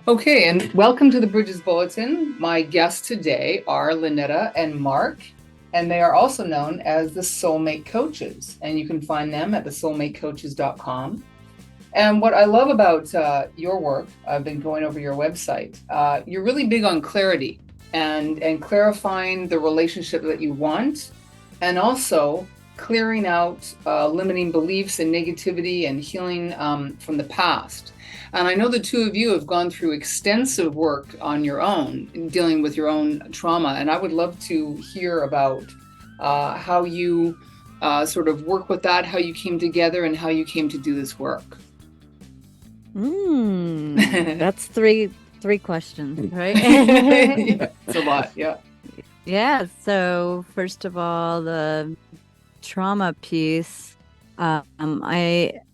Okay, and welcome to the Bridges Bulletin. My guests today are Lynetta and Mark, and they are also known as the Soulmate Coaches. And you can find them at thesoulmatecoaches.com. And what I love about your work, I've been going over your website, you're really big on clarity and clarifying the relationship that you want, and also clearing out limiting beliefs and negativity and healing from the past. And I know the two of you have gone through extensive work on your own, in dealing with your own trauma. And I would love to hear about how you sort of work with that, how you came together, and how you came to do this work. That's three questions, right? Yeah, it's a lot. Yeah. Yeah. So first of all, the trauma piece. I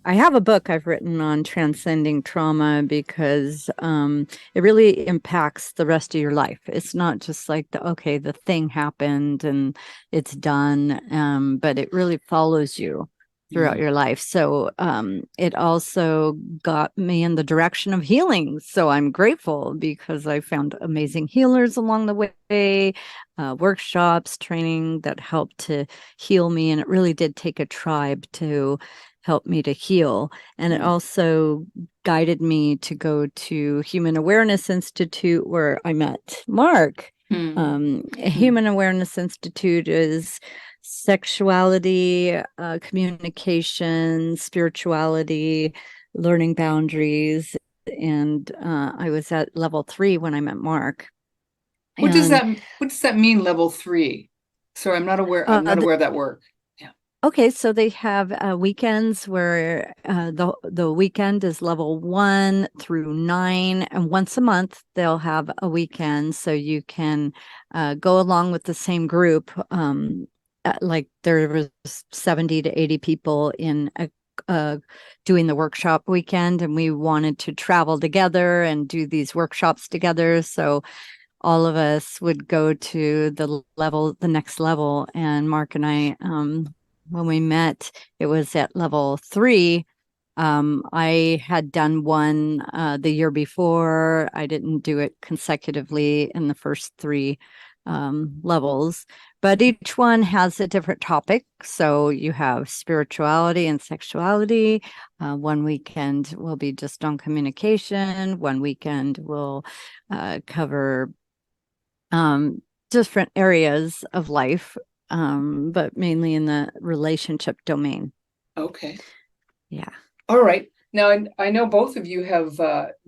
have a book I've written on transcending trauma because it really impacts the rest of your life. It's not just like the thing happened and it's done, but it really follows you throughout your life. So it also got me in the direction of healing. So I'm grateful because I found amazing healers along the way, workshops, training that helped to heal me. And it really did take a tribe to help me to heal. And it also guided me to go to Human Awareness Institute, where I met Mark. Human Awareness Institute is sexuality, communication, spirituality, learning boundaries. And I was at level 3 when I met Mark. What does that mean, level 3? Sorry, I'm not aware of that work. Yeah. Okay, so they have weekends where the weekend is level 1 through 9, and once a month they'll have a weekend, so you can go along with the same group. Like there was 70 to 80 people in doing the workshop weekend, and we wanted to travel together and do these workshops together. So all of us would go to the next level. And Mark and I, when we met, it was at level 3. I had done one the year before. I didn't do it consecutively in the first 3 levels, but each one has a different topic. So you have spirituality and sexuality. One weekend will be just on communication. One weekend will cover different areas of life, but mainly in the relationship domain. Okay. Yeah. All right. Now, I know both of you have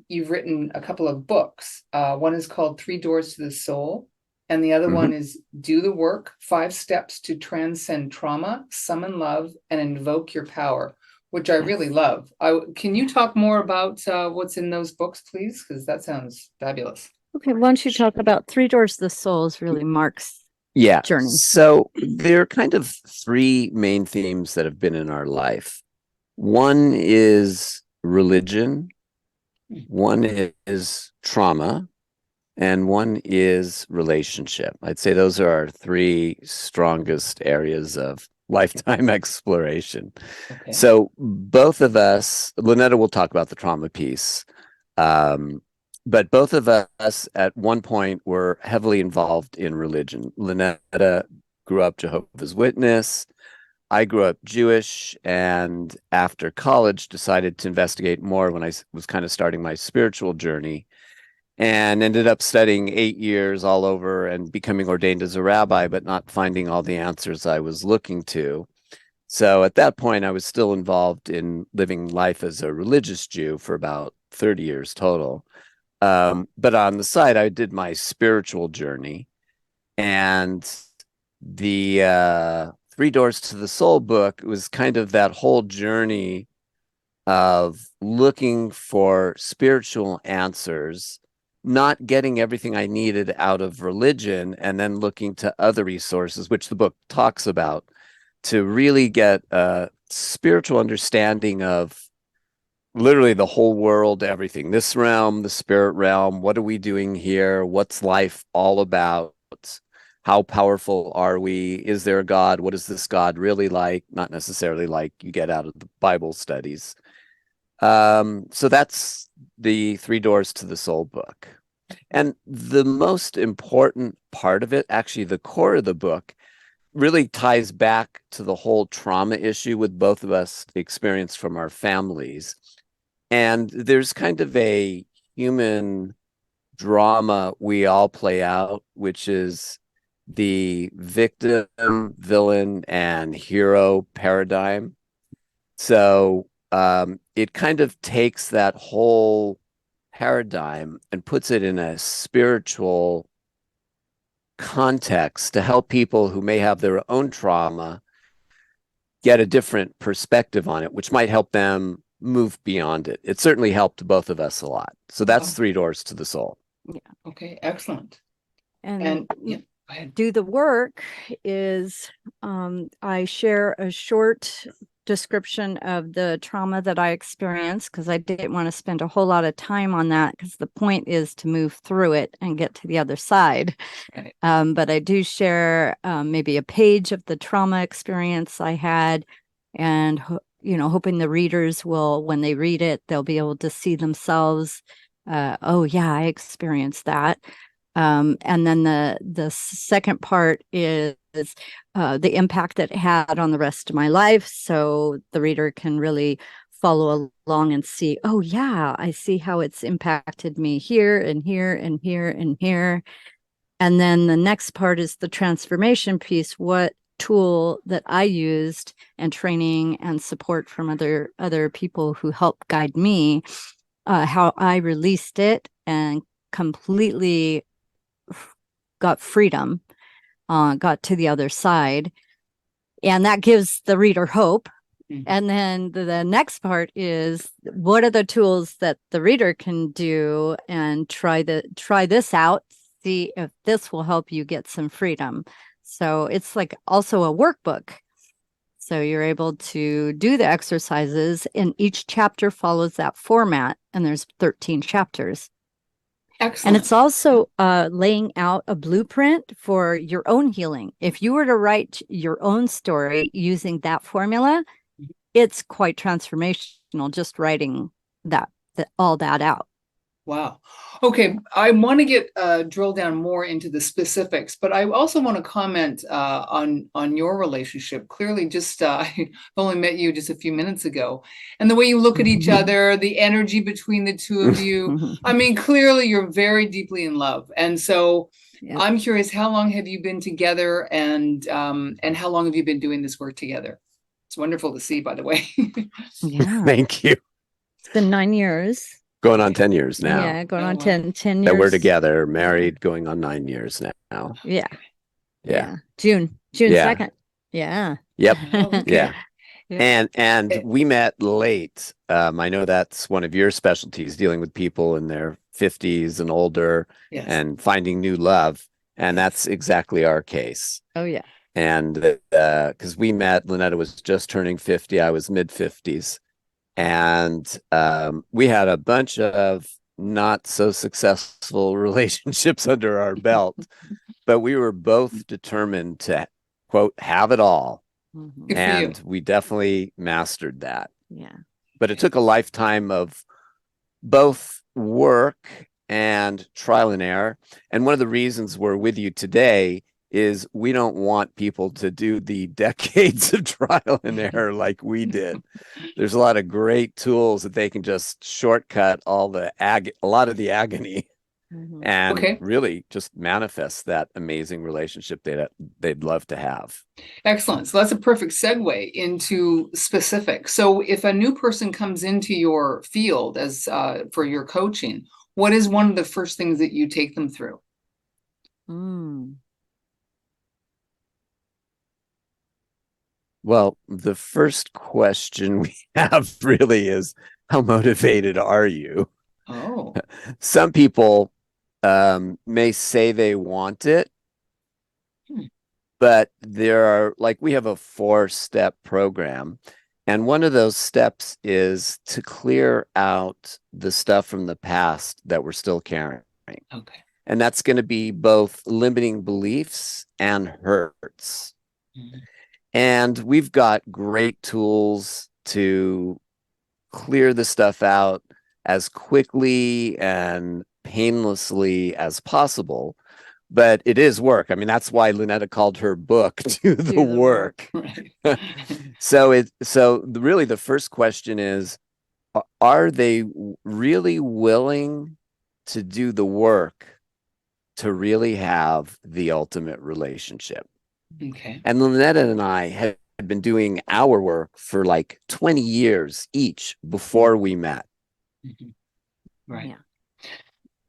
you've written a couple of books. One is called Three Doors to the Soul, and the other one is Do the Work: 5 Steps to Transcend Trauma, Summon Love, and Invoke Your Power, which I really love. Can you talk more about what's in those books, please? Because that sounds fabulous. Okay, why don't you talk about Three Doors to the Soul is really Mark's journey. So there are kind of 3 main themes that have been in our life. One is religion, one is trauma, and one is relationship. I'd say those are our 3 strongest areas of lifetime exploration. Okay. So both of us, Lynetta will talk about the trauma piece, but both of us at one point were heavily involved in religion. Lynetta grew up Jehovah's Witness. I grew up Jewish, and after college decided to investigate more when I was kind of starting my spiritual journey, and ended up studying 8 years all over and becoming ordained as a rabbi, but not finding all the answers I was looking to. So at that point, I was still involved in living life as a religious Jew for about 30 years total. But on the side, I did my spiritual journey, and the Three Doors to the Soul book was kind of that whole journey of looking for spiritual answers, not getting everything I needed out of religion, and then looking to other resources, which the book talks about, to really get a spiritual understanding of literally the whole world, everything, this realm, the spirit realm. What are we doing here? What's life all about? How powerful are we? Is there a God? What is this God really like? Not necessarily like you get out of the Bible studies. So that's the Three Doors to the Soul book. And the most important part of it, actually the core of the book, really ties back to the whole trauma issue with both of us experienced from our families. And there's kind of a human drama we all play out, which is the victim, villain, and hero paradigm. So it kind of takes that whole paradigm and puts it in a spiritual context to help people who may have their own trauma get a different perspective on it, which might help them move beyond it. It certainly helped both of us a lot. So that's Three Doors to the Soul. Yeah. Okay, excellent. And Yeah, go ahead. do the work is I share a short description of the trauma that I experienced because I didn't want to spend a whole lot of time on that because the point is to move through it and get to the other side. Right. But I do share maybe a page of the trauma experience I had, and hoping the readers will, when they read it, they'll be able to see themselves. Oh yeah, I experienced that. And then the second part is the impact that it had on the rest of my life. So the reader can really follow along and see, oh yeah, I see how it's impacted me here and here and here and here. And then the next part is the transformation piece. What tool that I used and training and support from other people who helped guide me, how I released it and completely got freedom, got to the other side. And that gives the reader hope. Mm-hmm. And then the next part is, what are the tools that the reader can do and try this out, see if this will help you get some freedom. So it's like also a workbook. So you're able to do the exercises, and each chapter follows that format, and there's 13 chapters. Excellent. And it's also laying out a blueprint for your own healing. If you were to write your own story using that formula, it's quite transformational just writing all that out. Wow. Okay, I want to get drill down more into the specifics, but I also want to comment on your relationship. Clearly, just I've only met you just a few minutes ago, and the way you look at each other, the energy between the two of you. I mean, clearly, you're very deeply in love, and so yep. I'm curious, how long have you been together, and how long have you been doing this work together? It's wonderful to see, by the way. Yeah. Thank you. It's been 9 years. Going on 10 years now. Yeah, going on 10 years. That we're together, married, going on 9 years now. Yeah. June 2nd. Yeah. Yep. Okay. Yeah. And we met late. I know that's one of your specialties, dealing with people in their 50s and older, yes, and finding new love. And that's exactly our case. Oh, yeah. And because we met, Lynetta was just turning 50. I was mid 50s. And we had a bunch of not so successful relationships under our belt, but we were both determined to, quote, have it all. Mm-hmm. And we definitely mastered that. Yeah. But it took a lifetime of both work and trial and error. And one of the reasons we're with you today is we don't want people to do the decades of trial and error like we did. There's a lot of great tools that they can just shortcut a lot of the agony, mm-hmm, and really just manifest that amazing relationship they'd love to have. Excellent. So that's a perfect segue into specifics. So if a new person comes into your field as for your coaching, what is one of the first things that you take them through? Well, the first question we have really is, how motivated are you? Oh. Some people may say they want it, but we have a 4-step program. And one of those steps is to clear out the stuff from the past that we're still carrying. Okay. And that's going to be both limiting beliefs and hurts. Mm-hmm. And we've got great tools to clear the stuff out as quickly and painlessly as possible. But it is work. I mean, that's why Lynetta called her book "Do the Work." Right. So really the first question is, are they really willing to do the work to really have the ultimate relationship? Okay. And Lynetta and I had been doing our work for like 20 years each before we met. Mm-hmm. Right.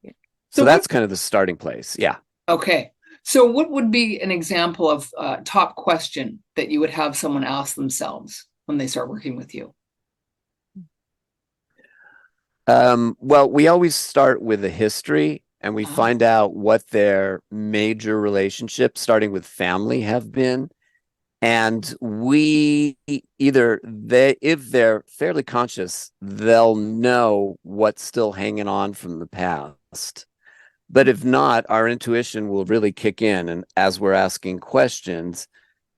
Yeah. So that's kind of the starting place. Yeah. Okay. So what would be an example of a top question that you would have someone ask themselves when they start working with you? Well, we always start with a history and we find out what their major relationships, starting with family, have been. And we if they're fairly conscious, they'll know what's still hanging on from the past. But if not, our intuition will really kick in, and as we're asking questions,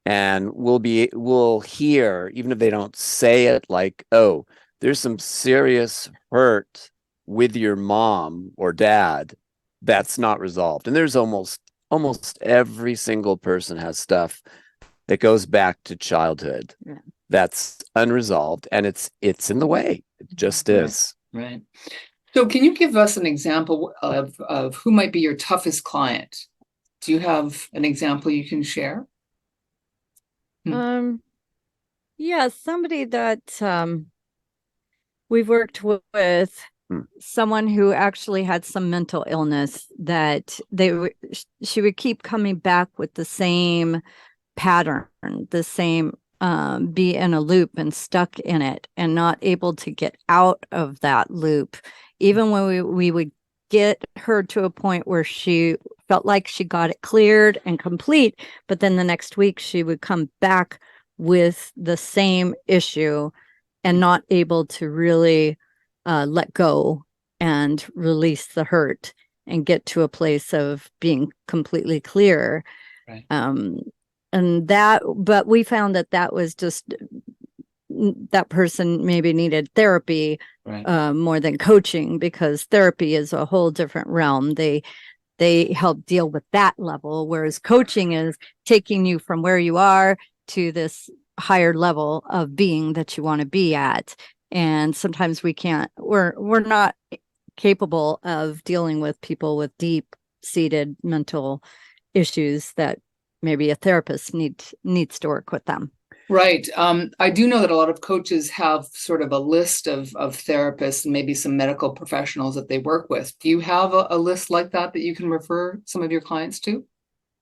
and we'll hear, even if they don't say it, like, oh, there's some serious hurt with your mom or dad that's not resolved. And there's almost every single person has stuff that goes back to childhood that's unresolved, and it's in the way. It just is. Right. So can you give us an example of who might be your toughest client? Do you have an example you can share? Yeah, somebody that we've worked with, someone who actually had some mental illness that she would keep coming back with the same pattern, the same be in a loop and stuck in it and not able to get out of that loop. Even when we would get her to a point where she felt like she got it cleared and complete, but then the next week she would come back with the same issue and not able to really let go and release the hurt and get to a place of being completely clear. Right. But we found that was just that person maybe needed therapy more than coaching, because therapy is a whole different realm. They help deal with that level, whereas coaching is taking you from where you are to this higher level of being that you want to be at. And sometimes we're not capable of dealing with people with deep-seated mental issues that maybe a therapist needs to work with them. Right. I do know that a lot of coaches have sort of a list of therapists and maybe some medical professionals that they work with. Do you have a list like that you can refer some of your clients to?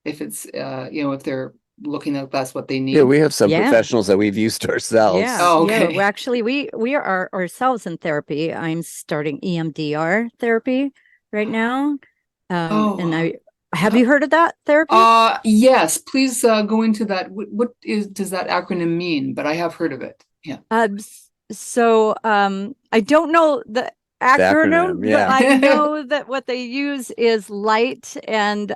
If it's, if they're looking at that's what they need. Yeah, we have some professionals that we've used ourselves. Yeah. Oh, okay. Yeah. Actually, we are ourselves in therapy. I'm starting EMDR therapy right now. And have you heard of that therapy? Yes, please go into that. What does that acronym mean? But I have heard of it. Yeah. So I don't know the acronym, but I know that what they use is light, and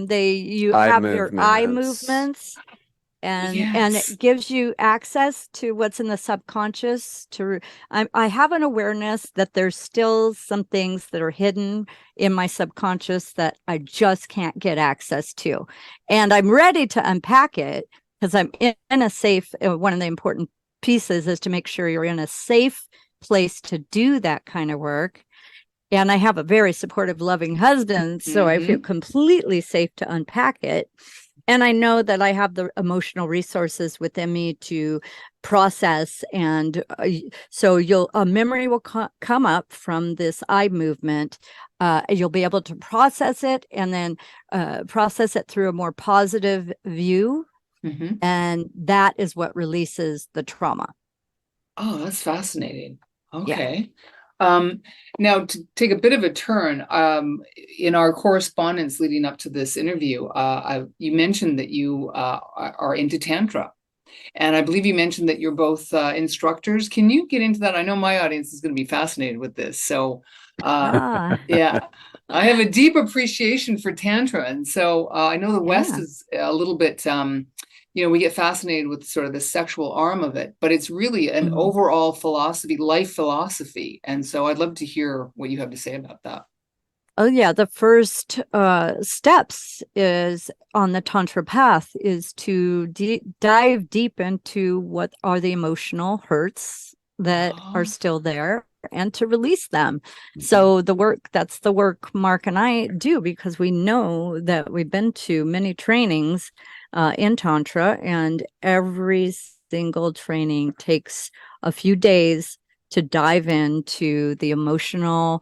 you have your eye movements. And it gives you access to what's in the subconscious. I have an awareness that there's still some things that are hidden in my subconscious that I just can't get access to. And I'm ready to unpack it, because I'm in a safe, one of the important pieces is to make sure you're in a safe place to do that kind of work. And I have a very supportive, loving husband, so I feel completely safe to unpack it. And I know that I have the emotional resources within me to process. And so a memory will come up from this eye movement. You'll be able to process it, and then process it through a more positive view. And that is what releases the trauma. Oh, that's fascinating. Okay. Yeah. Now, to take a bit of a turn, in our correspondence leading up to this interview, you mentioned that you are into Tantra. And I believe you mentioned that you're both instructors. Can you get into that? I know my audience is going to be fascinated with this. So, yeah, I have a deep appreciation for Tantra. And so I know the West is a little bit, we get fascinated with sort of the sexual arm of it, but it's really an overall philosophy, life philosophy. And so I'd love to hear what you have to say about that. Oh yeah, the first steps is on the Tantra path is to dive deep into what are the emotional hurts that are still there and to release them. So that's the work Mark and I do, because we know that we've been to many trainings in Tantra, and every single training takes a few days to dive into the emotional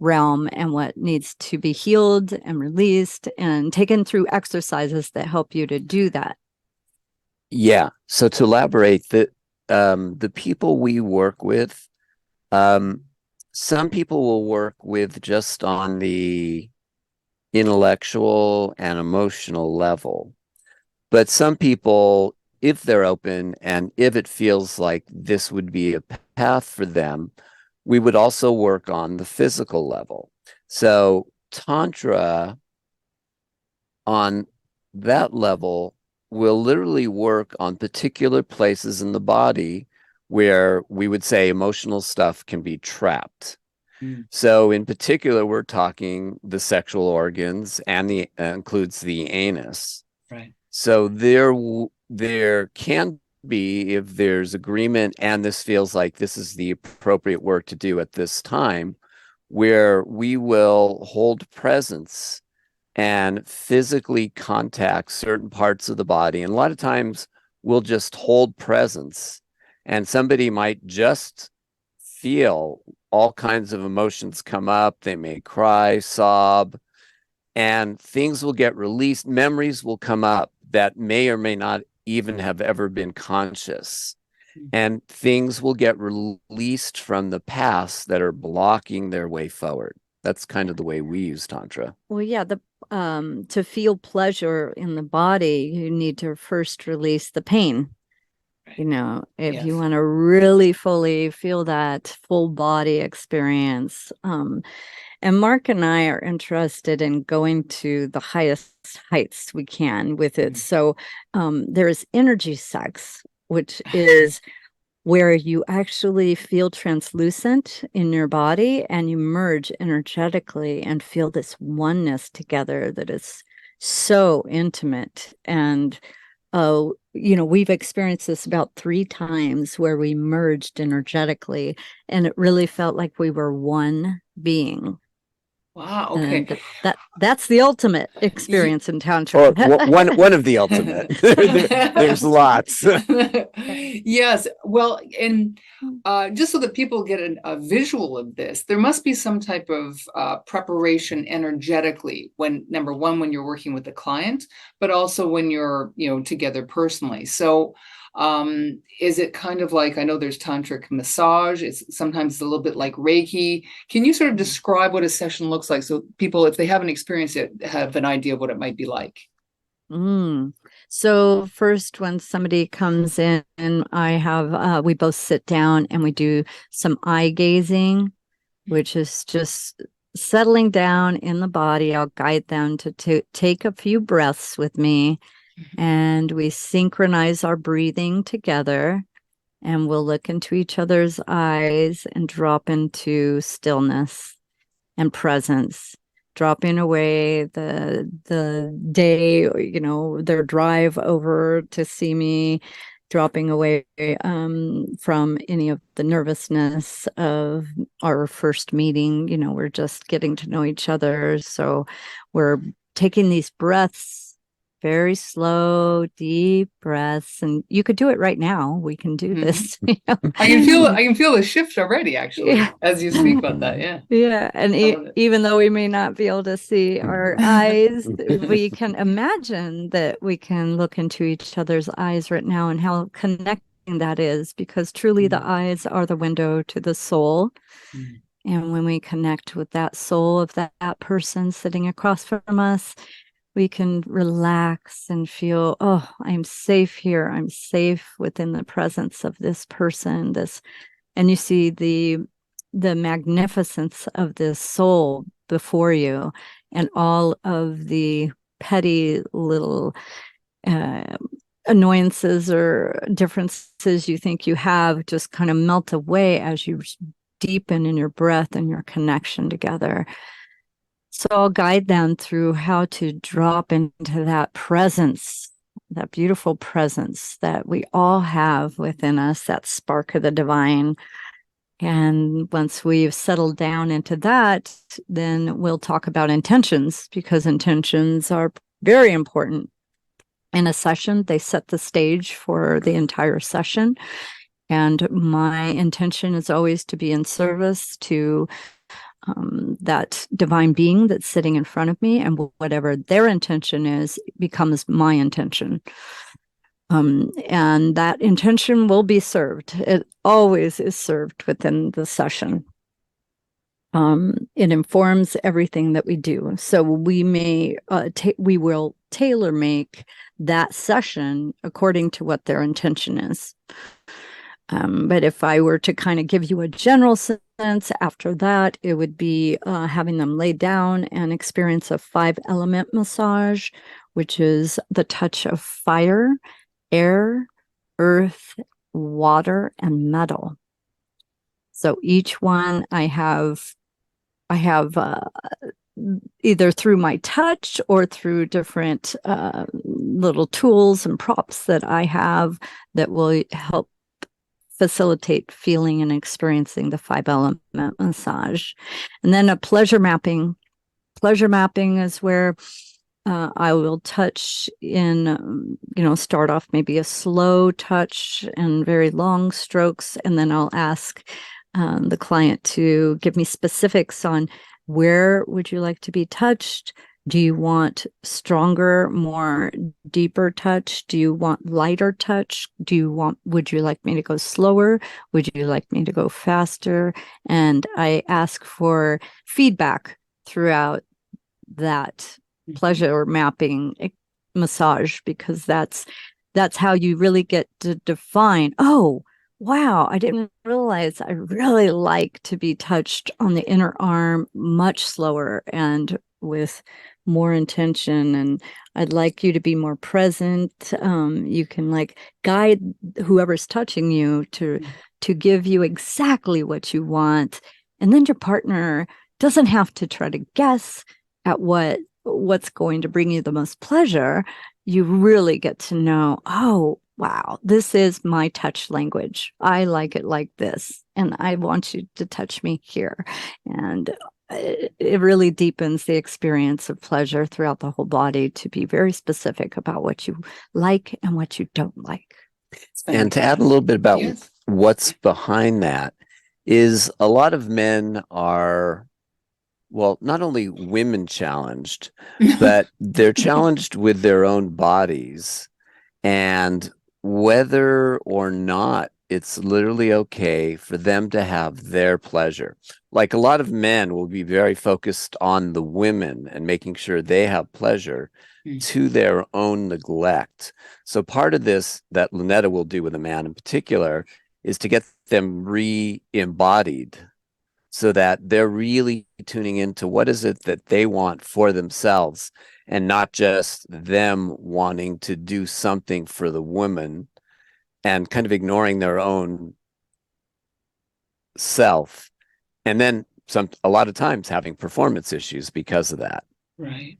realm and what needs to be healed and released, and taken through exercises that help you to do that. Yeah. So to elaborate, the people we work with, some people will work with just on the intellectual and emotional level, but some people, if they're open and if it feels like this would be a path for them, we would also work on the physical level. So Tantra on that level will literally work on particular places in the body where we would say emotional stuff can be trapped. So in particular, we're talking the sexual organs, and the includes the anus. Right. So there can be, if there's agreement and this feels like this is the appropriate work to do at this time, where we will hold presence and physically contact certain parts of the body. And a lot of times we'll just hold presence, and somebody might just feel all kinds of emotions come up. They may cry, sob, and things will get released. Memories will come up that may or may not even have ever been conscious. And things will get released from the past that are blocking their way forward. That's kind of the way we use Tantra. Well, yeah, to feel pleasure in the body, you need to first release the pain. If you want to really fully feel that full body experience. And Mark and I are interested in going to the highest heights we can with it. So there's energy sex, which is where you actually feel translucent in your body and you merge energetically and feel this oneness together that is so intimate. And we've experienced this about 3 times where we merged energetically, and it really felt like we were one being. Wow. Okay. That's the ultimate experience in Tantra. Or one of the ultimate. There's lots. Yes. Well, and just so that people get a visual of this, there must be some type of preparation energetically when, number one, when you're working with the client, but also when you're, together personally. So is it kind of like, I know there's tantric massage, it's sometimes a little bit like Reiki. Can you sort of describe what a session looks like so people, if they haven't experienced it, have an idea of what it might be like? So first, when somebody comes in, we both sit down and we do some eye gazing, which is just settling down in the body. I'll guide them to take a few breaths with me, and we synchronize our breathing together, and we'll look into each other's eyes and drop into stillness and presence, dropping away the day, their drive over to see me, dropping away from any of the nervousness of our first meeting. We're just getting to know each other. So we're taking these breaths, very slow, deep breaths, and you could do it right now. We can do this. I can feel the shift already, actually, as you speak about that. Yeah, and even though we may not be able to see our eyes, we can imagine that we can look into each other's eyes right now, and how connecting that is, because truly the eyes are the window to the soul. And when we connect with that soul of that person sitting across from us, we can relax and feel, oh, I'm safe here. I'm safe within the presence of this person. And you see the magnificence of this soul before you, and all of the petty little annoyances or differences you think you have just kind of melt away as you deepen in your breath and your connection together. So I'll guide them through how to drop into that presence, that beautiful presence that we all have within us, that spark of the divine. And once we've settled down into that, then we'll talk about intentions, because intentions are very important in a session. They set the stage for the entire session. And my intention is always to be in service to that divine being that's sitting in front of me, and whatever their intention is becomes my intention. And that intention will be served. It always is served within the session. It informs everything that we do. So we will tailor make that session according to what their intention is. But if I were to kind of give you a general sense, after that, it would be having them lay down and experience a 5-element massage, which is the touch of fire, air, earth, water, and metal. So each one I have either through my touch or through different little tools and props that I have that will help facilitate feeling and experiencing the 5-element massage. And then a pleasure mapping. Pleasure mapping is where I will touch in, start off maybe a slow touch and very long strokes. And then I'll ask the client to give me specifics on where would you like to be touched? Do you want stronger, more deeper touch? Do you want lighter touch? Would you like me to go slower? Would you like me to go faster? And I ask for feedback throughout that pleasure mapping massage, because that's how you really get to define, oh, wow, I didn't realize I really like to be touched on the inner arm much slower and with more intention, and I'd like you to be more present. You can guide whoever's touching you to give you exactly what you want, and then your partner doesn't have to try to guess at what's going to bring you the most pleasure. You really get to know, oh, wow, this is my touch language. I like it like this, and I want you to touch me here. And it really deepens the experience of pleasure throughout the whole body to be very specific about what you like and what you don't like. And to add a little bit about what's behind that is a lot of men are, well, not only women challenged, but they're challenged with their own bodies, and whether or not it's literally okay for them to have their pleasure. Like a lot of men will be very focused on the women and making sure they have pleasure to their own neglect. So part of this that Lynetta will do with a man in particular is to get them re-embodied so that they're really tuning into what is it that they want for themselves, and not just them wanting to do something for the woman and kind of ignoring their own self. And then a lot of times having performance issues because of that. Right.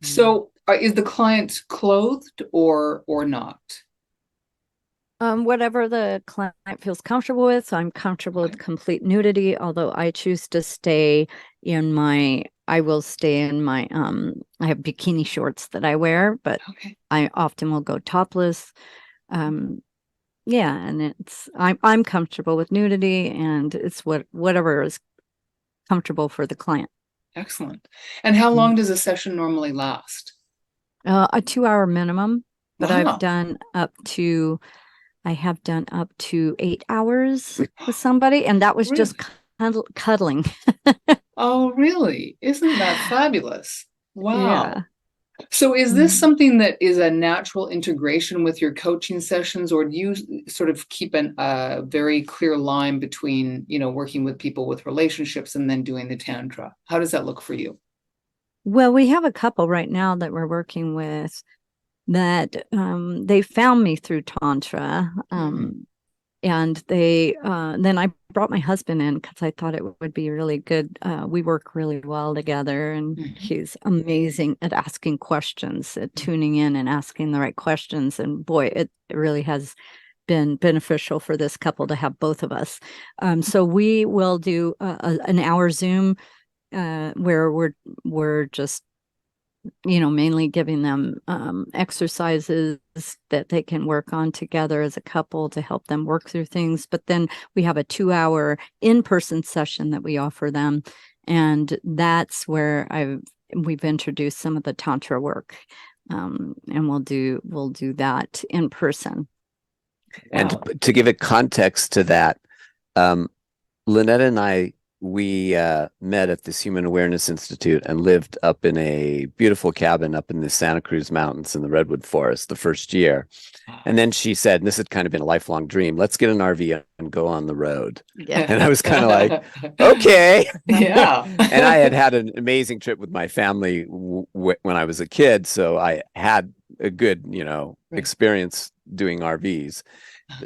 So is the client clothed or not? Whatever the client feels comfortable with. So I'm comfortable with complete nudity, although I choose to stay in my, I have bikini shorts that I wear, but I often will go topless. And I'm comfortable with nudity, and it's whatever is comfortable for the client. Excellent. And how long does a session normally last? A 2-hour minimum, but Wow. I have done up to 8 hours with somebody, and that was just cuddling. Oh, really? Isn't that fabulous? Wow. Yeah. So is this something that is a natural integration with your coaching sessions, or do you sort of keep a very clear line between, working with people with relationships and then doing the Tantra? How does that look for you? Well, we have a couple right now that we're working with that they found me through Tantra. And they then I brought my husband in because I thought it would be really good. We work really well together, and he's amazing at asking questions, at tuning in and asking the right questions. And boy, it really has been beneficial for this couple to have both of us. So we will do an hour Zoom where we're just mainly giving them exercises that they can work on together as a couple to help them work through things. But then we have a 2-hour in-person session that we offer them. And that's where we've introduced some of the Tantra work. And we'll do that in person. And to give it context to that, Lynetta and we met at this Human Awareness Institute and lived up in a beautiful cabin up in the Santa Cruz Mountains in the Redwood Forest the first year. And then she said, and this had kind of been a lifelong dream, let's get an RV and go on the road. Yeah. And I was kind of like, okay. Yeah. And I had an amazing trip with my family when I was a kid. So I had a good, experience doing RVs.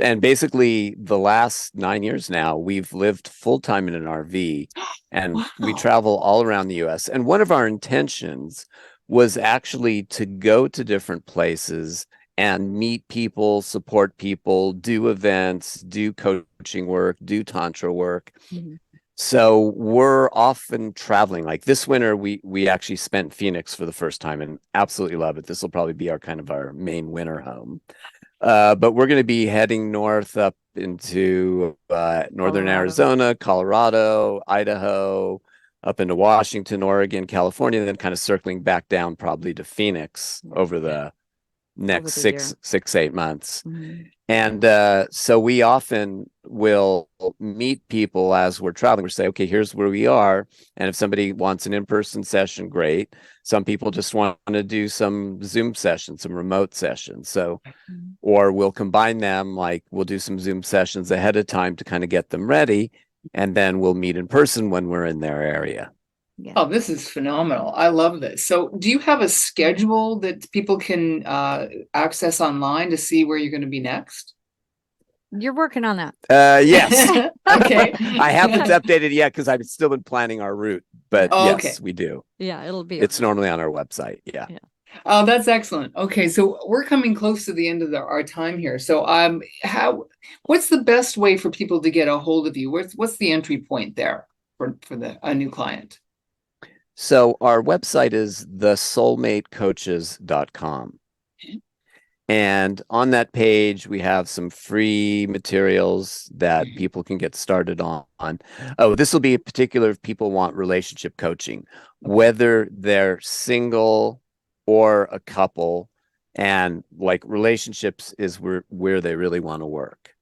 And basically the last 9 years now, we've lived full-time in an RV and we travel all around the US. And one of our intentions was actually to go to different places and meet people, support people, do events, do coaching work, do Tantra work. So we're often traveling. Like this winter, we actually spent Phoenix for the first time and absolutely love it. This will probably be our main winter home. But we're going to be heading north up into northern Arizona, Colorado, Idaho, up into Washington, Oregon, California, and then kind of circling back down probably to Phoenix over the next 6-8 months. And so we often will meet people as we're traveling. We say, okay, here's where we are. And if somebody wants an in-person session, great. Some people just want to do some Zoom sessions, some remote sessions. So, or we'll combine them, like we'll do some Zoom sessions ahead of time to kind of get them ready. And then we'll meet in person when we're in their area. Yeah. Oh, this is phenomenal. I love this. So do you have a schedule that people can access online to see where you're going to be next? You're working on that. Yes. Okay. I haven't updated yet because I've still been planning our route, but yes, we do. Yeah, it's normally on our website. Yeah. Oh, that's excellent. Okay, so we're coming close to the end of our time here. So what's the best way for people to get a hold of you? What's the entry point there for a new client? So our website is thesoulmatecoaches.com. Okay. And on that page, we have some free materials that people can get started on. Oh, this will be particular if people want relationship coaching, whether they're single or a couple, and like relationships is where they really want to work.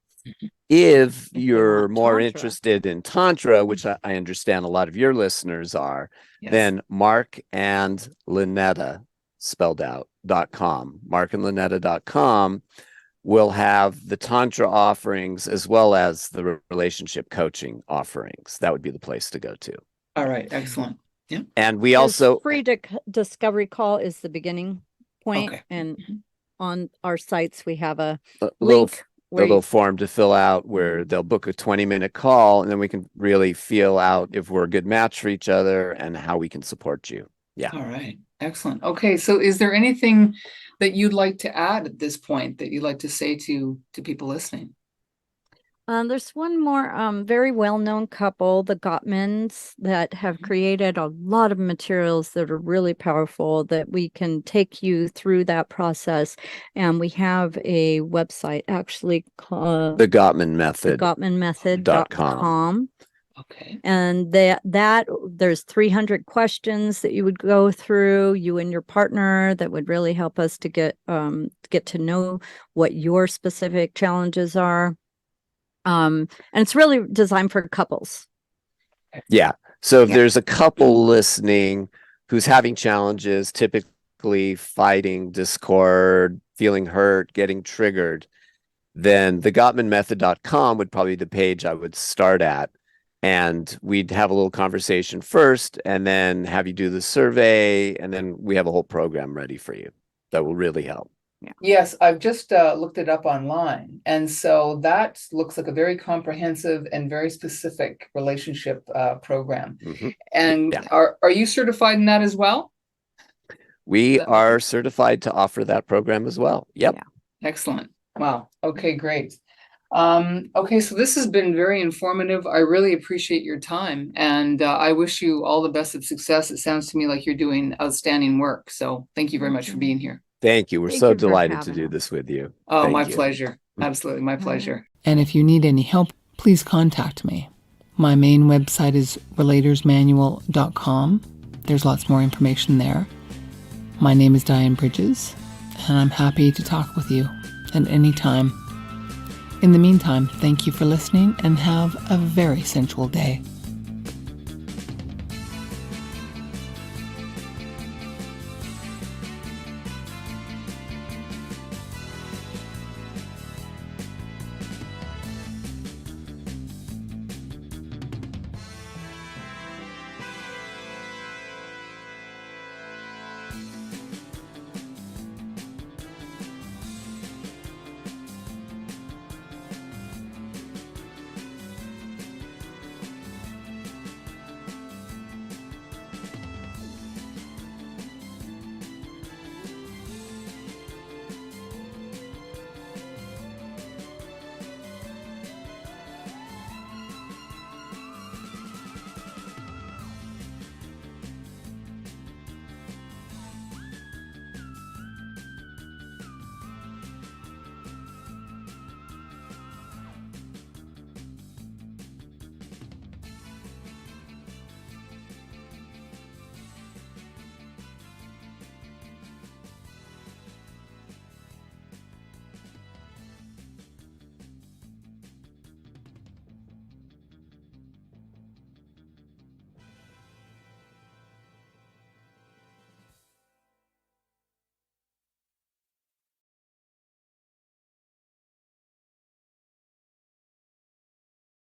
If you're more interested in Tantra, which I understand a lot of your listeners are, then Mark and Lynetta spelled out .com, markandlynetta.com will have the Tantra offerings as well as the relationship coaching offerings. That would be the place to go to. All right. Excellent. Yeah. And we also free discovery call is the beginning point. Okay. And on our sites, we have a link. A little form to fill out where they'll book a 20-minute call, and then we can really feel out if we're a good match for each other and how we can support you. Yeah. All right. Excellent. Okay. So is there anything that you'd like to add at this point that you'd like to say to people listening? There's one more very well-known couple, the Gottmans, that have created a lot of materials that are really powerful that we can take you through that process. And we have a website actually called the Gottman Method. GottmanMethod.com. Okay. And that there's 300 questions that you would go through, you and your partner, that would really help us to get to know what your specific challenges are. And it's really designed for couples. Yeah. So if there's a couple listening who's having challenges, typically fighting, discord, feeling hurt, getting triggered, then the GottmanMethod.com would probably be the page I would start at. And we'd have a little conversation first and then have you do the survey. And then we have a whole program ready for you that will really help. Yes, I've just looked it up online. And so that looks like a very comprehensive and very specific relationship program. Mm-hmm. And Yeah. are you certified in that as well? We are certified to offer that program as well. Yep. Yeah. Excellent. Wow. Okay, great. Okay, so this has been very informative. I really appreciate your time, and I wish you all the best of success. It sounds to me like you're doing outstanding work. So thank you very much for being here. Thank you. We're Thank so you for delighted to having do us. this with you. Oh, Thank my you. pleasure. Absolutely, my pleasure. And if you need any help, please contact me. My main website is relatorsmanual.com. There's lots more information there. My name is Diane Bridges, and I'm happy to talk with you at any time. In the meantime, thank you for listening and have a very sensual day.